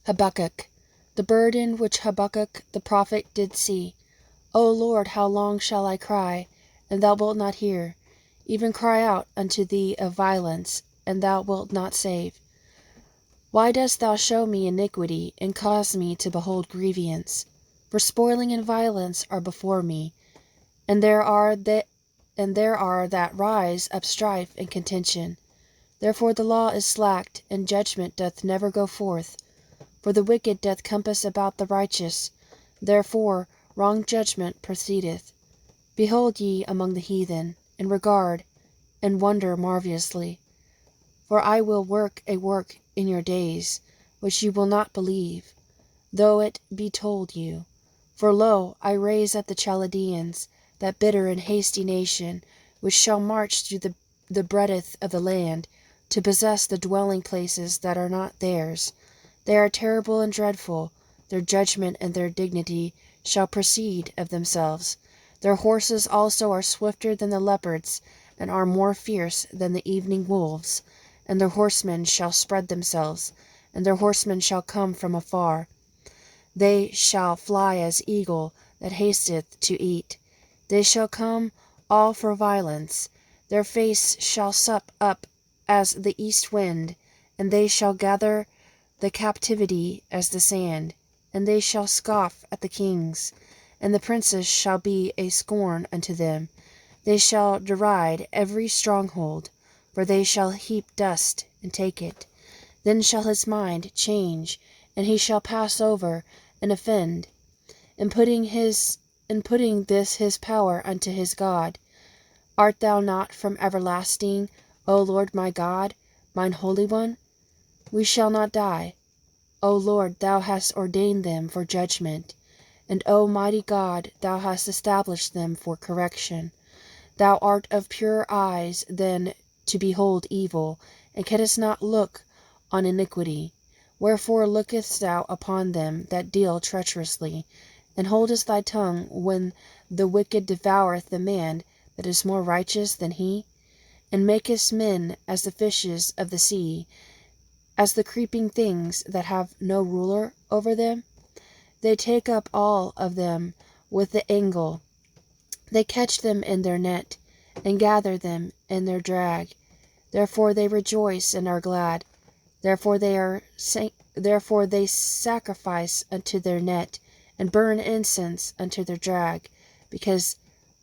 Habakkuk. The burden which Habakkuk the prophet did see. O Lord, how long shall I cry, and thou wilt not hear? Even cry out unto thee of violence, and thou wilt not save. Why dost thou show me iniquity, and cause me to behold grievance? For spoiling and violence are before me, and there are that rise up strife and contention. Therefore the law is slacked, and judgment doth never go forth. For the wicked doth compass about the righteous, therefore wrong judgment proceedeth. Behold ye among the heathen, and regard, and wonder marvellously. For I will work a work in your days, which you will not believe, though it be told you. For lo, I raise up the Chaldeans, that bitter and hasty nation, which shall march through the breadth of the land, to possess the dwelling places that are not theirs. They are terrible and dreadful. Their judgment and their dignity shall proceed of themselves. Their horses also are swifter than the leopards, and are more fierce than the evening wolves. And their horsemen shall spread themselves, and their horsemen shall come from afar. They shall fly as eagle that hasteth to eat. They shall come all for violence. Their face shall sup up as the east wind, and they shall gather the captivity as the sand. And they shall scoff at the kings, and the princes shall be a scorn unto them. They shall deride every stronghold, for they shall heap dust and take it. Then shall his mind change, and he shall pass over and offend, in putting this his power unto his God. Art thou not from everlasting, O Lord my God, mine Holy One? We shall not die. O Lord, thou hast ordained them for judgment, and O mighty God, thou hast established them for correction. Thou art of purer eyes than to behold evil, and canst not look on iniquity. Wherefore lookest thou upon them that deal treacherously, and holdest thy tongue when the wicked devoureth the man that is more righteous than he? And makest men as the fishes of the sea, as the creeping things that have no ruler over them? They take up all of them with the angle. They catch them in their net, and gather them in their drag. Therefore they rejoice and are glad. Therefore they sacrifice unto their net, and burn incense unto their drag, because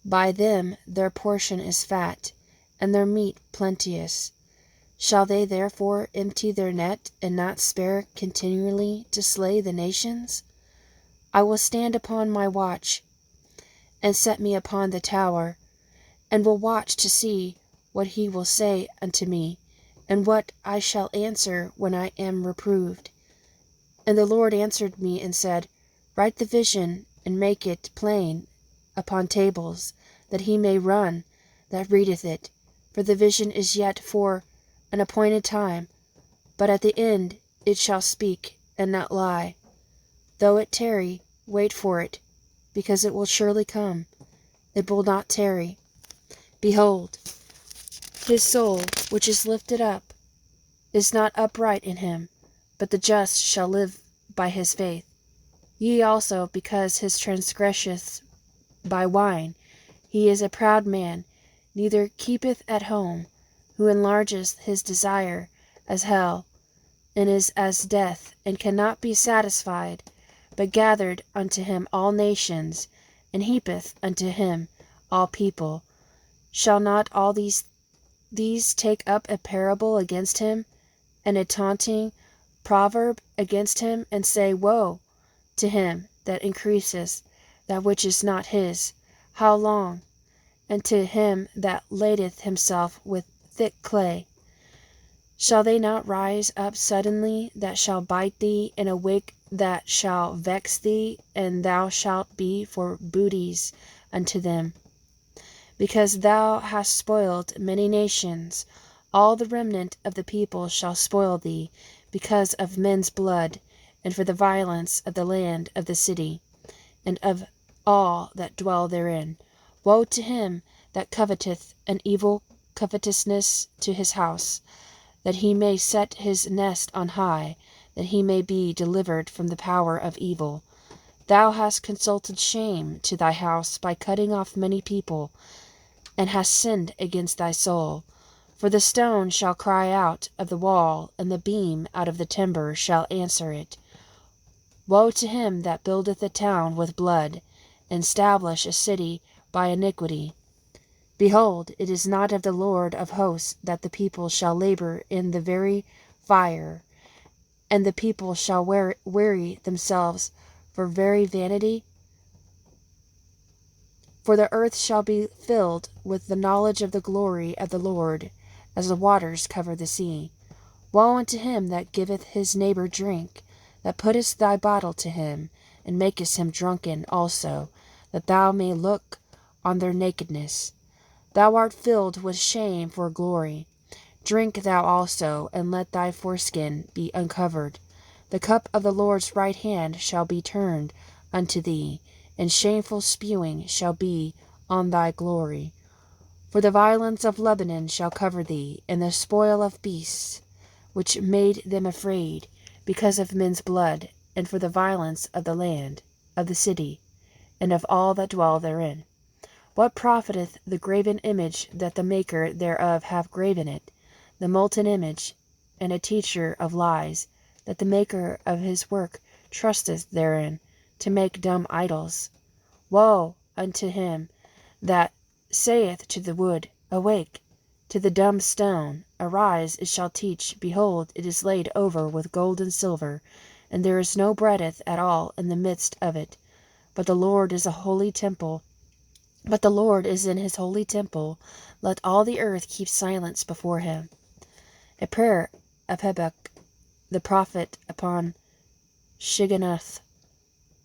by them their portion is fat, and their meat plenteous. Shall they therefore empty their net, and not spare continually to slay the nations? I will stand upon my watch, and set me upon the tower, and will watch to see what he will say unto me, and what I shall answer when I am reproved. And the Lord answered me and said, Write the vision, and make it plain upon tables, that he may run that readeth it. For the vision is yet for an appointed time, but at the end it shall speak, and not lie. Though it tarry, wait for it, because it will surely come. It will not tarry. Behold, his soul, which is lifted up, is not upright in him, but the just shall live by his faith. Ye also, because his transgresseth by wine, he is a proud man, neither keepeth at home, who enlargeth his desire as hell, and is as death, and cannot be satisfied, but gathered unto him all nations, and heapeth unto him all people. Shall not all these take up a parable against him, and a taunting proverb against him, and say, Woe to him that increaseth that which is not his, how long? And to him that ladeth himself with thick clay. Shall they not rise up suddenly that shall bite thee, and awake that shall vex thee, and thou shalt be for booties unto them? Because thou hast spoiled many nations, all the remnant of the people shall spoil thee, because of men's blood, and for the violence of the land of the city, and of all that dwell therein. Woe to him that coveteth an evil covetousness to his house, that he may set his nest on high, that he may be delivered from the power of evil. Thou hast consulted shame to thy house by cutting off many people, and hast sinned against thy soul. For the stone shall cry out of the wall, and the beam out of the timber shall answer it. Woe to him that buildeth a town with blood, and establish a city by iniquity. Behold, it is not of the Lord of hosts that the people shall labor in the very fire, and the people shall weary themselves for very vanity. For the earth shall be filled with the knowledge of the glory of the Lord, as the waters cover the sea. Woe unto him that giveth his neighbor drink, that puttest thy bottle to him, and makest him drunken also, that thou may look on their nakedness. Thou art filled with shame for glory. Drink thou also, and let thy foreskin be uncovered. The cup of the Lord's right hand shall be turned unto thee, and shameful spewing shall be on thy glory. For the violence of Lebanon shall cover thee, and the spoil of beasts, which made them afraid, because of men's blood, and for the violence of the land, of the city, and of all that dwell therein. What profiteth the graven image that the maker thereof hath graven it, the molten image, and a teacher of lies, that the maker of his work trusteth therein, to make dumb idols? Woe unto him that saith to the wood, Awake! To the dumb stone, Arise, it shall teach. Behold, it is laid over with gold and silver, and there is no breadth at all in the midst of it. But the Lord is in his holy temple. Let all the earth keep silence before him. A prayer of Habakkuk the prophet upon Shigionoth.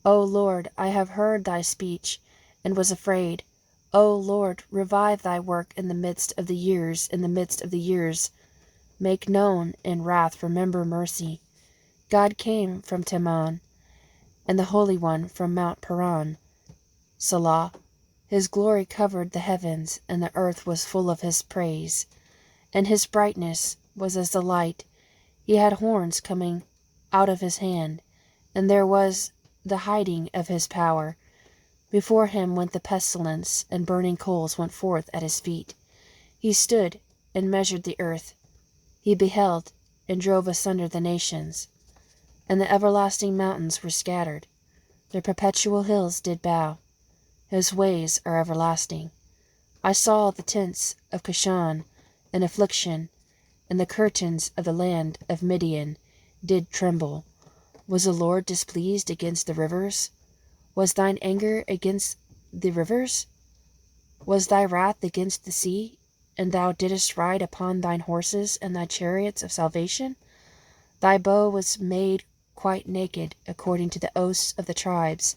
O Lord, I have heard thy speech, and was afraid. O Lord, revive thy work in the midst of the years, in the midst of the years. Make known in wrath, remember mercy. God came from Teman, and the Holy One from Mount Paran. Selah. His glory covered the heavens, and the earth was full of his praise. And his brightness was as the light. He had horns coming out of his hand, and there was the hiding of his power. Before him went the pestilence, and burning coals went forth at his feet. He stood and measured the earth. He beheld and drove asunder the nations. And the everlasting mountains were scattered. Their perpetual hills did bow. His ways are everlasting. I saw the tents of Cushan in affliction, and the curtains of the land of Midian did tremble. Was the Lord displeased against the rivers? Was thine anger against the rivers? Was thy wrath against the sea? And thou didst ride upon thine horses and thy chariots of salvation? Thy bow was made quite naked, according to the oaths of the tribes,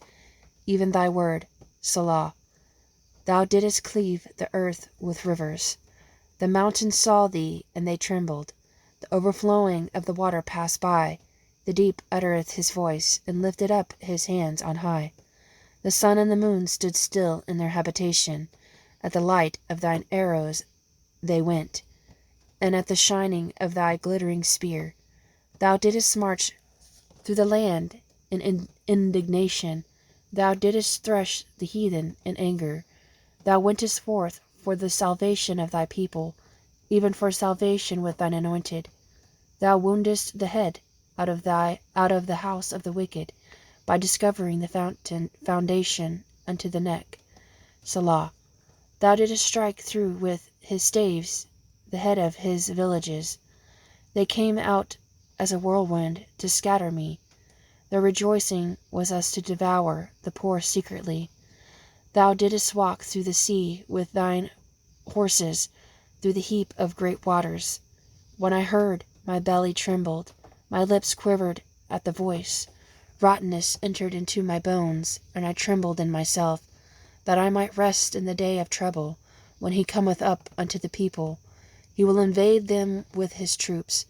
even thy word, Selah. Thou didst cleave the earth with rivers. The mountains saw thee, and they trembled. The overflowing of the water passed by. The deep uttereth his voice, and lifted up his hands on high. The sun and the moon stood still in their habitation. At the light of thine arrows they went, and at the shining of thy glittering spear. Thou didst march through the land in indignation. Thou didst thresh the heathen in anger. Thou wentest forth for the salvation of thy people, even for salvation with thine anointed. Thou woundest the head out of the house of the wicked, by discovering the foundation unto the neck. Selah. Thou didst strike through with his staves the head of his villages. They came out as a whirlwind to scatter me. Their rejoicing was as to devour the poor secretly. Thou didst walk through the sea with thine horses, through the heap of great waters. When I heard, my belly trembled, my lips quivered at the voice. Rottenness entered into my bones, and I trembled in myself, that I might rest in the day of trouble, when he cometh up unto the people. He will invade them with his troops.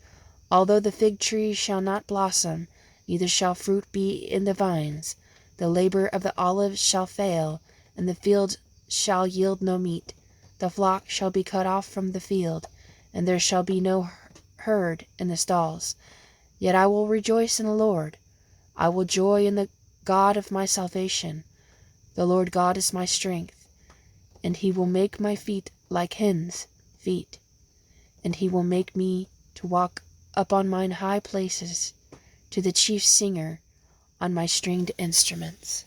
Although the fig tree shall not blossom, neither shall fruit be in the vines, the labor of the olive shall fail, and the field shall yield no meat. The flock shall be cut off from the field, and there shall be no herd in the stalls. Yet I will rejoice in the Lord. I will joy in the God of my salvation. The Lord God is my strength, and he will make my feet like hens' feet, and he will make me to walk up on mine high places, to the chief singer on my stringed instruments.